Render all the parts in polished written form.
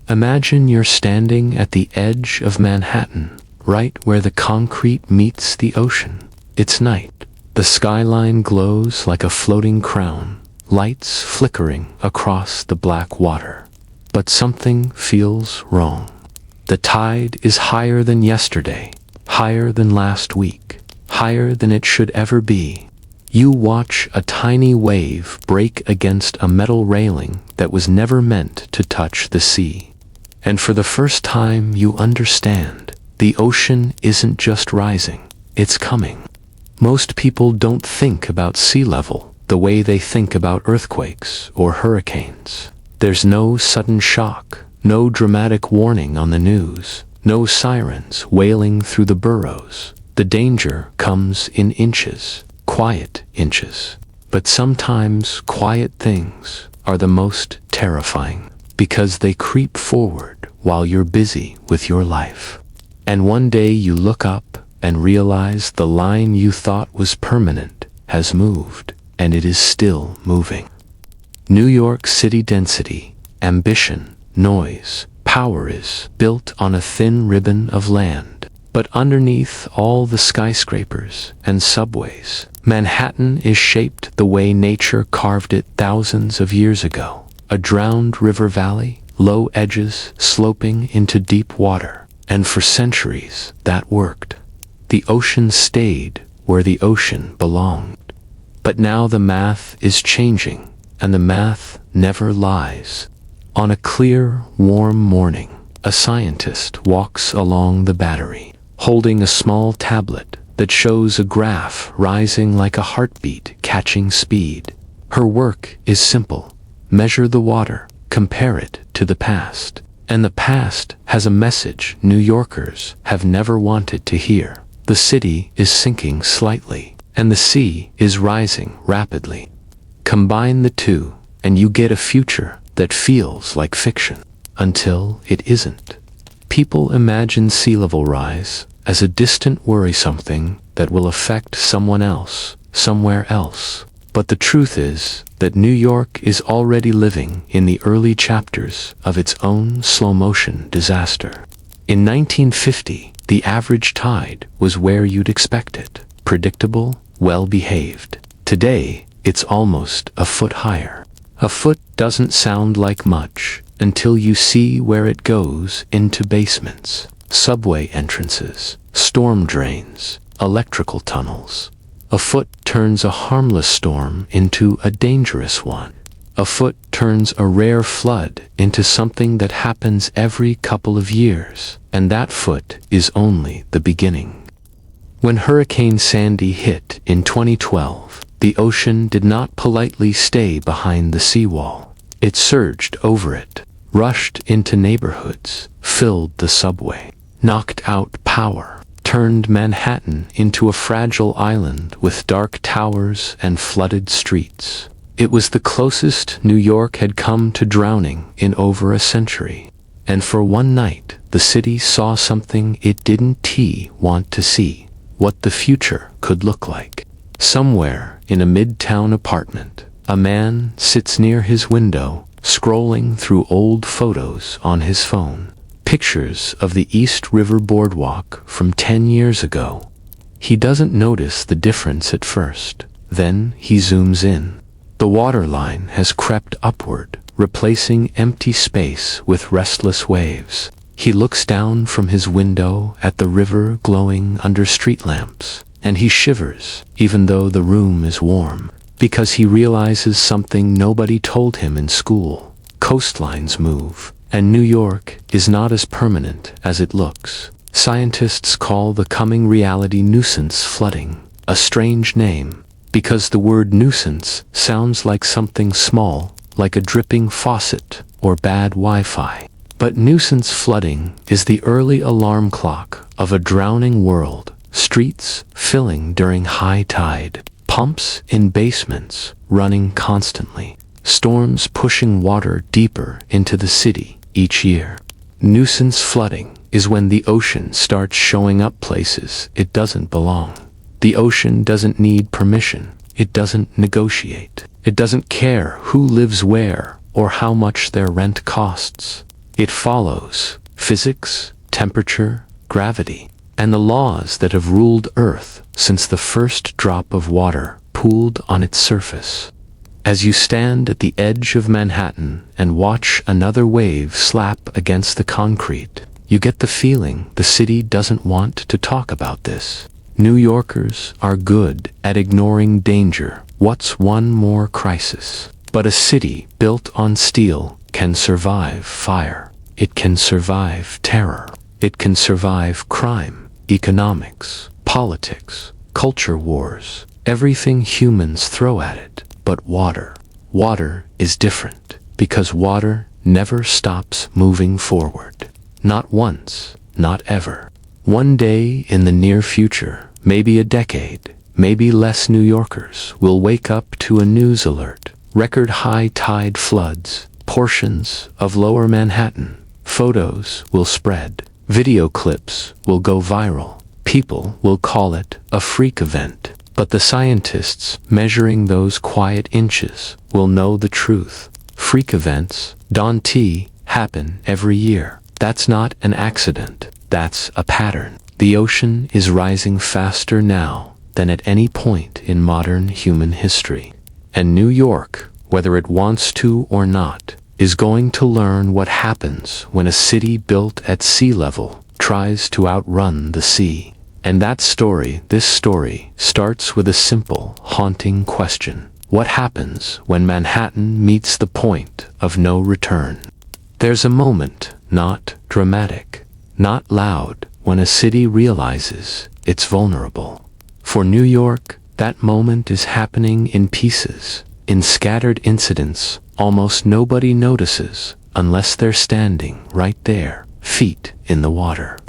Imagine you're standing at the edge of Manhattan, right where the concrete meets the ocean. It's night. The skyline glows like a floating crown, lights flickering across the black water. But something feels wrong. The tide is higher than yesterday, higher than last week, higher than it should ever be. You watch a tiny wave break against a metal railing that was never meant to touch the sea. And for the first time you understand, the ocean isn't just rising, it's coming. Most people don't think about sea level the way they think about earthquakes or hurricanes. There's no sudden shock, no dramatic warning on the news, no sirens wailing through the boroughs. The danger comes in inches, quiet inches. But sometimes quiet things are the most terrifying, because they creep forward while you're busy with your life. And one day you look up and realize the line you thought was permanent has moved, and it is still moving. New York City density, ambition, noise, power is built on a thin ribbon of land. But underneath all the skyscrapers and subways, Manhattan is shaped the way nature carved it thousands of years ago. A drowned river valley, low edges sloping into deep water. And for centuries, that worked. The ocean stayed where the ocean belonged. But now the math is changing, and the math never lies. On a clear, warm morning, a scientist walks along the Battery, holding a small tablet that shows a graph rising like a heartbeat catching speed. Her work is simple. Measure the water, compare it to the past. And the past has a message New Yorkers have never wanted to hear. The city is sinking slightly, and the sea is rising rapidly. Combine the two, and you get a future that feels like fiction, until it isn't. People imagine sea level rise as a distant worry-something that will affect someone else, somewhere else. But the truth is that New York is already living in the early chapters of its own slow-motion disaster. In 1950, the average tide was where you'd expect it, predictable, well-behaved. Today, it's almost a foot higher. A foot doesn't sound like much until you see where it goes into basements, subway entrances, storm drains, electrical tunnels. A foot turns a harmless storm into a dangerous one. A foot turns a rare flood into something that happens every couple of years, and that foot is only the beginning. When Hurricane Sandy hit in 2012, the ocean did not politely stay behind the seawall. It surged over it, rushed into neighborhoods, filled the subway, knocked out power, turned Manhattan into a fragile island with dark towers and flooded streets. It was the closest New York had come to drowning in over a century. And for one night, the city saw something it didn't want to see, what the future could look like. Somewhere in a midtown apartment, a man sits near his window, scrolling through old photos on his phone. Pictures of the East River Boardwalk from 10 years ago. He doesn't notice the difference at first. Then he zooms in. The waterline has crept upward, replacing empty space with restless waves. He looks down from his window at the river glowing under street lamps, and he shivers, even though the room is warm, because he realizes something nobody told him in school. Coastlines move, and New York is not as permanent as it looks. Scientists call the coming reality nuisance flooding, a strange name, because the word nuisance sounds like something small, like a dripping faucet or bad Wi-Fi. But nuisance flooding is the early alarm clock of a drowning world. Streets filling during high tide, pumps in basements running constantly, storms pushing water deeper into the city each year. Nuisance flooding is when the ocean starts showing up places it doesn't belong. The ocean doesn't need permission. It doesn't negotiate. It doesn't care who lives where or how much their rent costs. It follows physics, temperature, gravity, and the laws that have ruled Earth since the first drop of water pooled on its surface. As you stand at the edge of Manhattan and watch another wave slap against the concrete, you get the feeling the city doesn't want to talk about this. New Yorkers are good at ignoring danger. What's one more crisis? But a city built on steel can survive fire. It can survive terror. It can survive crime, economics, politics, culture wars, everything humans throw at it. But water. Water is different, because water never stops moving forward. Not once, not ever. One day in the near future, maybe a decade, maybe less, New Yorkers will wake up to a news alert. Record high tide floods, portions of lower Manhattan. Photos will spread. Video clips will go viral. People will call it a freak event. But the scientists measuring those quiet inches will know the truth. Freak events, Dante, happen every year. That's not an accident. That's a pattern. The ocean is rising faster now than at any point in modern human history. And New York, whether it wants to or not, is going to learn what happens when a city built at sea level tries to outrun the sea. And that story, this story, starts with a simple, haunting question. What happens when Manhattan meets the point of no return? There's a moment, not dramatic, not loud, when a city realizes it's vulnerable. For New York, that moment is happening in pieces, in scattered incidents almost nobody notices unless they're standing right there, feet in the water.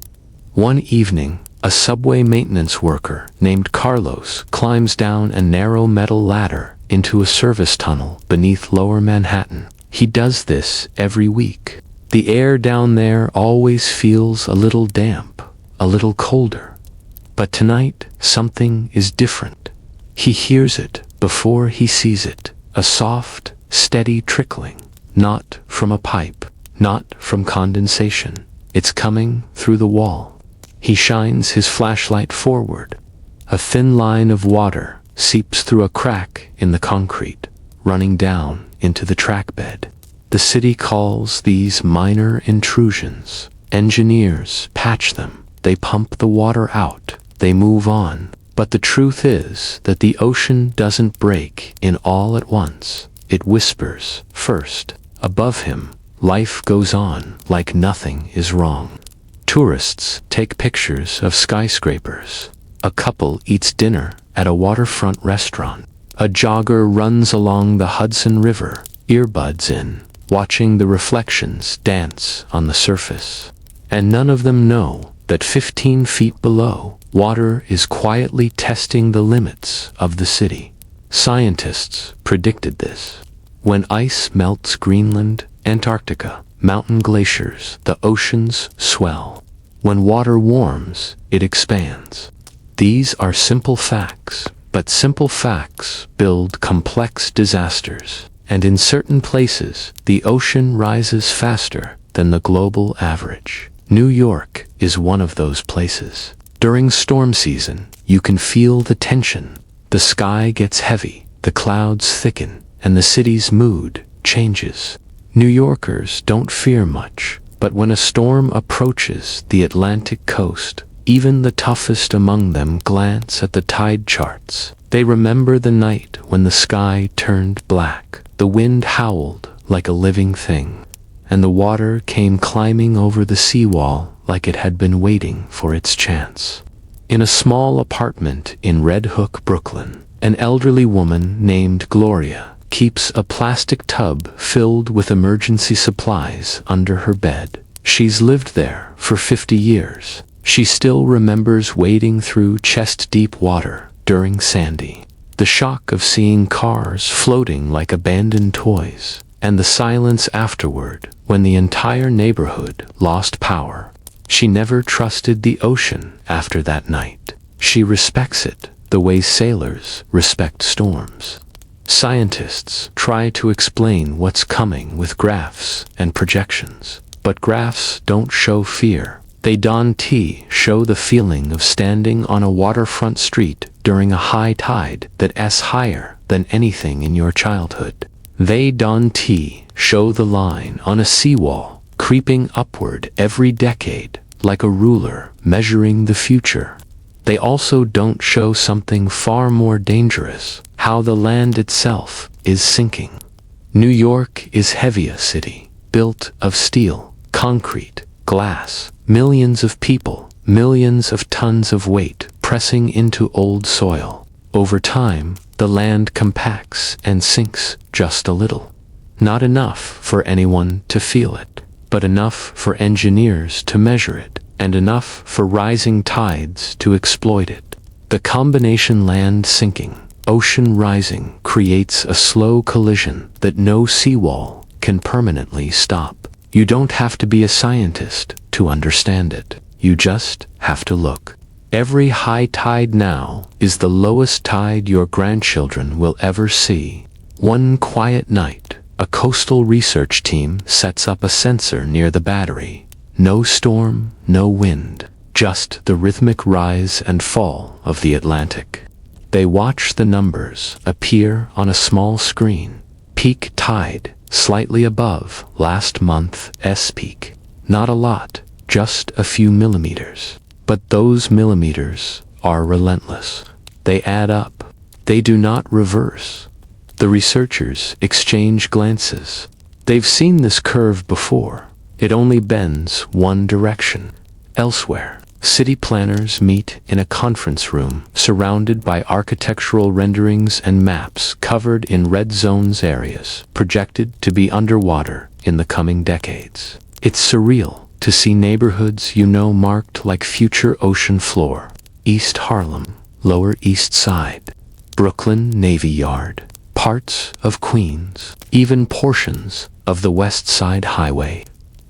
One evening, a subway maintenance worker named Carlos climbs down a narrow metal ladder into a service tunnel beneath lower Manhattan. He does this every week. The air down there always feels a little damp, a little colder. But tonight, something is different. He hears it before he sees it, a soft, steady trickling, not from a pipe, not from condensation. It's coming through the wall. He shines his flashlight forward. A thin line of water seeps through a crack in the concrete, running down into the track bed. The city calls these minor intrusions. Engineers patch them. They pump the water out. They move on. But the truth is that the ocean doesn't break in all at once. It whispers first. Above him, life goes on like nothing is wrong. Tourists take pictures of skyscrapers. A couple eats dinner at a waterfront restaurant. A jogger runs along the Hudson River, earbuds in, watching the reflections dance on the surface. And none of them know that 15 feet below, water is quietly testing the limits of the city. Scientists predicted this. When ice melts Greenland, Antarctica, mountain glaciers, the oceans swell. When water warms, it expands. These are simple facts, but simple facts build complex disasters. And in certain places, the ocean rises faster than the global average. New York is one of those places. During storm season, you can feel the tension. The sky gets heavy, the clouds thicken, and the city's mood changes. New Yorkers don't fear much, but when a storm approaches the Atlantic coast, even the toughest among them glance at the tide charts. They remember the night when the sky turned black, the wind howled like a living thing, and the water came climbing over the seawall like it had been waiting for its chance. In a small apartment in Red Hook, Brooklyn, an elderly woman named Gloria keeps a plastic tub filled with emergency supplies under her bed. She's lived there for 50 years. She still remembers wading through chest-deep water during Sandy, the shock of seeing cars floating like abandoned toys, and the silence afterward when the entire neighborhood lost power. She never trusted the ocean after that night. She respects it the way sailors respect storms. Scientists try to explain what's coming with graphs and projections, but But graphs don't show fear. They show the feeling of standing on a waterfront street during a high tide that's higher than anything in your childhood. They show the line on a seawall, creeping upward every decade, like a ruler measuring the future. They also don't show something far more dangerous, how the land itself is sinking. New York is heavy a city, built of steel, concrete, glass, millions of people, millions of tons of weight pressing into old soil. Over time, the land compacts and sinks just a little. Not enough for anyone to feel it, but enough for engineers to measure it, and enough for rising tides to exploit it. The combination land sinking, ocean rising creates a slow collision that no seawall can permanently stop. You don't have to be a scientist to understand it. You just have to look. Every high tide now is the lowest tide your grandchildren will ever see. One quiet night, a coastal research team sets up a sensor near the battery. No storm, no wind, just the rhythmic rise and fall of the Atlantic. They watch the numbers appear on a small screen. Peak tide, slightly above last month's peak. Not a lot, just a few millimeters. But those millimeters are relentless. They add up. They do not reverse. The researchers exchange glances. They've seen this curve before. It only bends one direction. Elsewhere, city planners meet in a conference room surrounded by architectural renderings and maps covered in red zones areas projected to be underwater in the coming decades. It's surreal to see neighborhoods marked like future ocean floor. East Harlem, Lower East Side, Brooklyn Navy Yard, parts of Queens, even portions of the West Side Highway.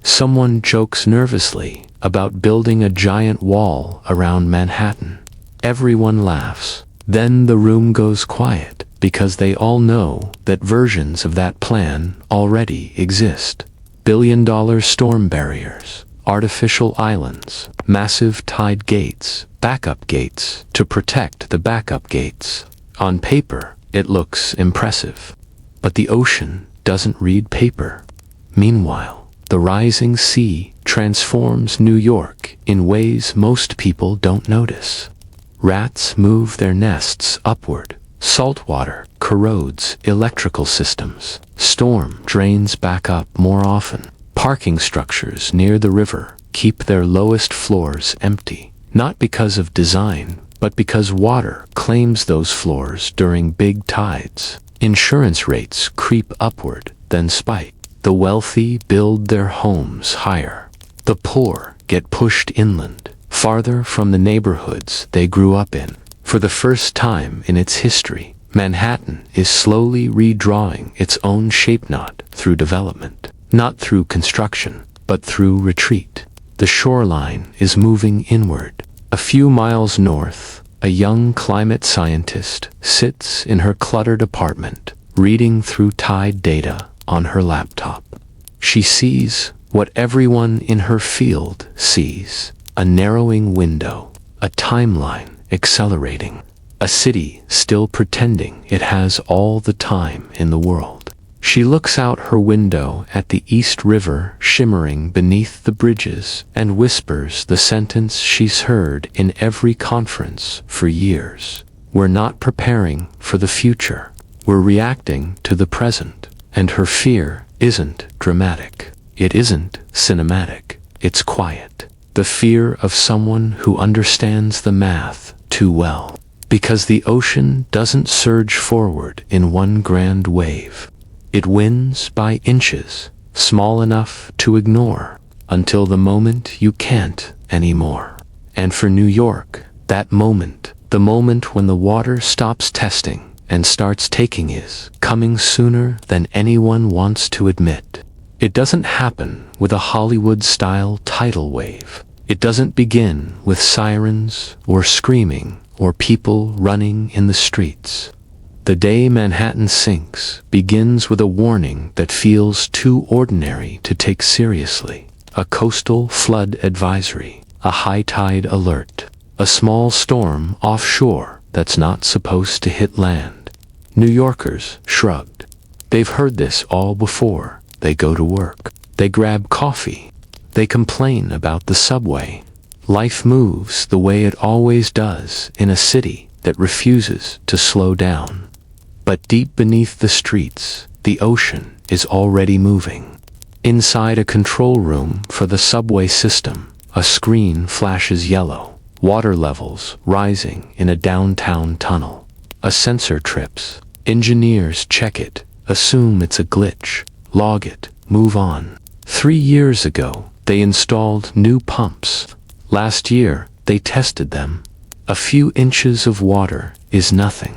Someone jokes nervously about building a giant wall around Manhattan. Everyone laughs. Then the room goes quiet because they all know that versions of that plan already exist. Billion-dollar storm barriers, artificial islands, massive tide gates, backup gates to protect the backup gates. On paper, it looks impressive. But the ocean doesn't read paper. Meanwhile, the rising sea transforms New York in ways most people don't notice. Rats move their nests upward. Saltwater corrodes electrical systems. Storm drains back up more often. Parking structures near the river keep their lowest floors empty, not because of design, but because water claims those floors during big tides. Insurance rates creep upward, then spike. The wealthy build their homes higher. The poor get pushed inland, farther from the neighborhoods they grew up in. For the first time in its history, Manhattan is slowly redrawing its own shape, not through development, not through construction, but through retreat. The shoreline is moving inward. A few miles north, a young climate scientist sits in her cluttered apartment, reading through tide data on her laptop. She sees what everyone in her field sees: a narrowing window, a timeline accelerating, a city still pretending it has all the time in the world. She looks out her window at the East River shimmering beneath the bridges and whispers the sentence she's heard in every conference for years. We're not preparing for the future. We're reacting to the present. And her fear isn't dramatic. It isn't cinematic. It's quiet. The fear of someone who understands the math too well. Because the ocean doesn't surge forward in one grand wave. It wins by inches, small enough to ignore, until the moment you can't anymore. And for New York, that moment, the moment when the water stops testing and starts taking, is coming sooner than anyone wants to admit. It doesn't happen with a Hollywood-style tidal wave. It doesn't begin with sirens or screaming or people running in the streets. The day Manhattan sinks begins with a warning that feels too ordinary to take seriously. a coastal flood advisory, a high tide alert, a small storm offshore that's not supposed to hit land. New Yorkers shrugged. They've heard this all before. They go to work. They grab coffee. They complain about the subway. Life moves the way it always does in a city that refuses to slow down. But deep beneath the streets, the ocean is already moving. Inside a control room for the subway system, a screen flashes yellow, water levels rising in a downtown tunnel. A sensor trips. Engineers check it, assume it's a glitch, log it, move on. 3 years ago, they installed new pumps. Last year, they tested them. A few inches of water is nothing.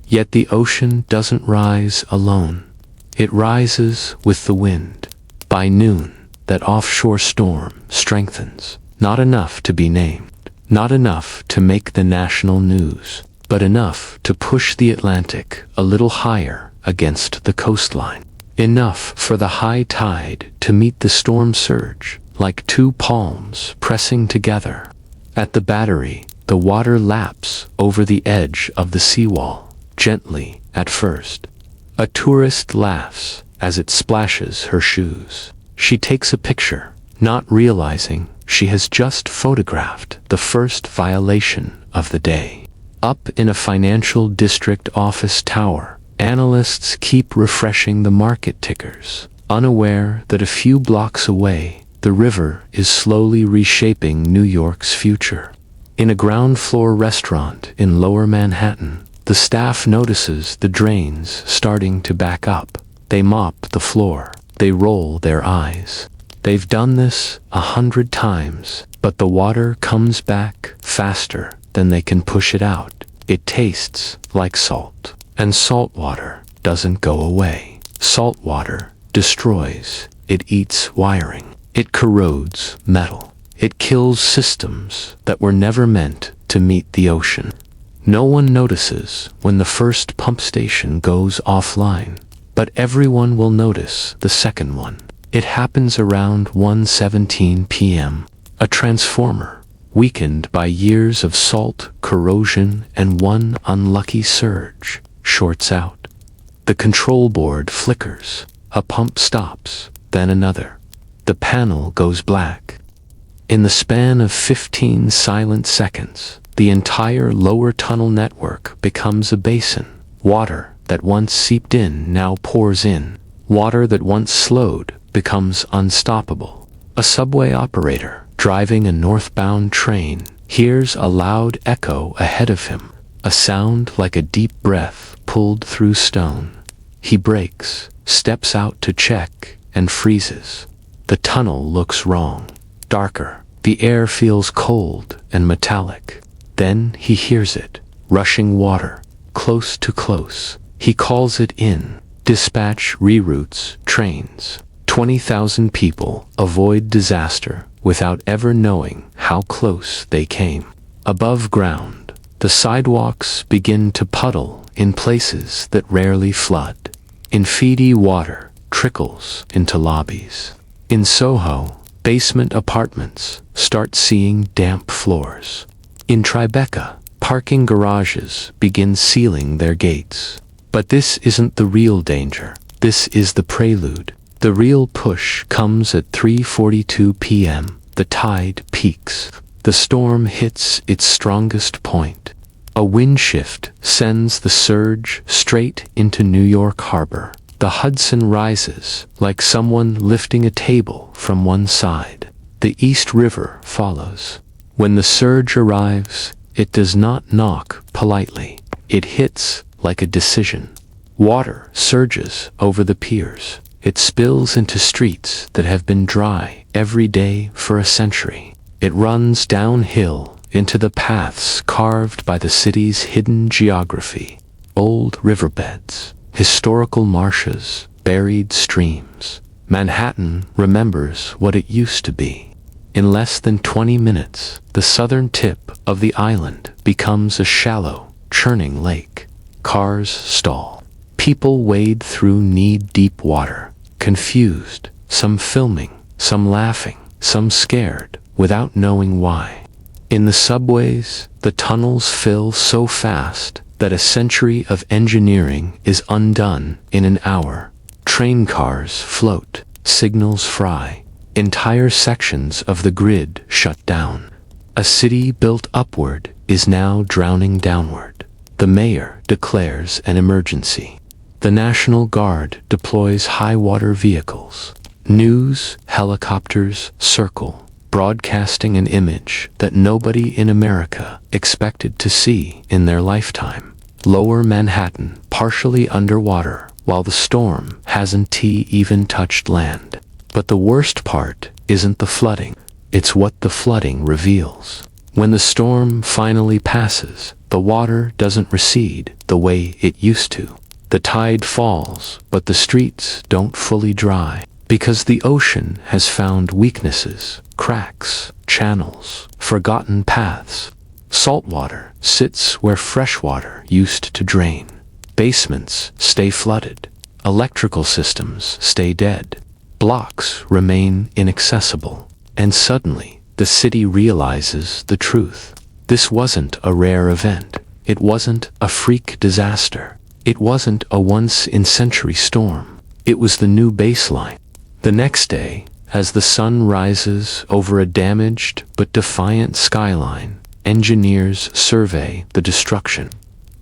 Yet the ocean doesn't rise alone. It rises with the wind. By noon, that offshore storm strengthens. Not enough to be named. Not enough to make the national news, but enough to push the Atlantic a little higher against the coastline. Enough for the high tide to meet the storm surge, like two palms pressing together. At the Battery, the water laps over the edge of the seawall, gently at first. A tourist laughs as it splashes her shoes. She takes a picture, not realizing she has just photographed the first violation of the day. Up in a financial district office tower, analysts keep refreshing the market tickers, unaware that a few blocks away, the river is slowly reshaping New York's future. In a ground-floor restaurant in Lower Manhattan, the staff notices the drains starting to back up. They mop the floor. They roll their eyes. They've done this 100 times, but the water comes back faster than they can push it out. It tastes like salt. And salt water doesn't go away. Salt water destroys. It eats wiring. It corrodes metal. It kills systems that were never meant to meet the ocean. No one notices when the first pump station goes offline, but everyone will notice the second one. It happens around 1:17 p.m. A transformer, weakened by years of salt, corrosion, and one unlucky surge, shorts out. The control board flickers. A pump stops, then another. The panel goes black. In the span of 15 silent seconds, the entire lower tunnel network becomes a basin. Water that once seeped in now pours in. Water that once slowed becomes unstoppable. A subway operator, driving a northbound train, hears a loud echo ahead of him, a sound like a deep breath pulled through stone. He brakes, steps out to check, and freezes. The tunnel looks wrong, darker. The air feels cold and metallic. Then he hears it, rushing water, close to close. He calls it in. Dispatch reroutes trains. 20,000 people avoid disaster without ever knowing how close they came. Above ground, the sidewalks begin to puddle in places that rarely flood. In Fiji, water trickles into lobbies. In Soho, basement apartments start seeing damp floors. In Tribeca, parking garages begin sealing their gates. But this isn't the real danger. This is the prelude. The real push comes at 3:42 p.m. The tide peaks. The storm hits its strongest point. A wind shift sends the surge straight into New York Harbor. The Hudson rises like someone lifting a table from one side. The East River follows. When the surge arrives, it does not knock politely. It hits like a decision. Water surges over the piers. It spills into streets that have been dry every day for a century. It runs downhill into the paths carved by the city's hidden geography. Old riverbeds, historical marshes, buried streams. Manhattan remembers what it used to be. In less than 20 minutes, the southern tip of the island becomes a shallow, churning lake. Cars stall. People wade through knee-deep water, confused, some filming, some laughing, some scared, without knowing why. In the subways, the tunnels fill so fast that a century of engineering is undone in an hour. Train cars float, signals fry, entire sections of the grid shut down. A city built upward is now drowning downward. The mayor declares an emergency. The National Guard deploys high-water vehicles. News helicopters circle, broadcasting an image that nobody in America expected to see in their lifetime. Lower Manhattan partially underwater while the storm hasn't even touched land. But the worst part isn't the flooding, it's what the flooding reveals. When the storm finally passes, the water doesn't recede the way it used to. The tide falls, but the streets don't fully dry, because the ocean has found weaknesses, cracks, channels, forgotten paths. Saltwater sits where freshwater used to drain. Basements stay flooded. Electrical systems stay dead. Blocks remain inaccessible. And suddenly, the city realizes the truth. This wasn't a rare event. It wasn't a freak disaster. It wasn't a once-in-century storm. It was the new baseline. The next day, as the sun rises over a damaged but defiant skyline, engineers survey the destruction.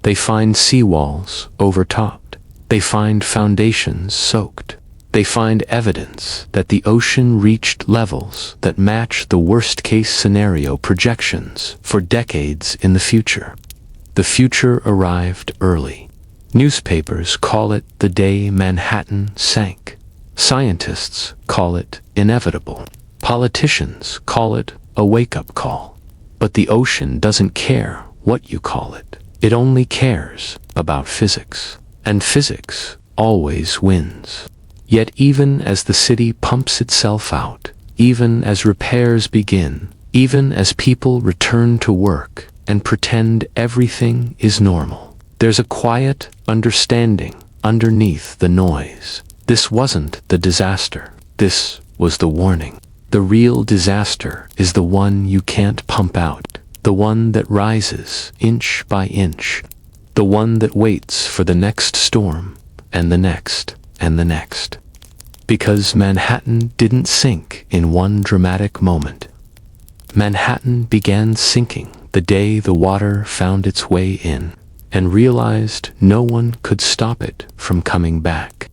They find seawalls overtopped. They find foundations soaked. They find evidence that the ocean reached levels that match the worst-case scenario projections for decades in the future. The future arrived early. Newspapers call it the day Manhattan sank. Scientists call it inevitable. Politicians call it a wake-up call. But the ocean doesn't care what you call it. It only cares about physics. And physics always wins. Yet even as the city pumps itself out, even as repairs begin, even as people return to work and pretend everything is normal, there's a quiet understanding underneath the noise. This wasn't the disaster. This was the warning. The real disaster is the one you can't pump out, the one that rises inch by inch, the one that waits for the next storm, and the next, and the next. Because Manhattan didn't sink in one dramatic moment. Manhattan began sinking the day the water found its way in, and realized no one could stop it from coming back.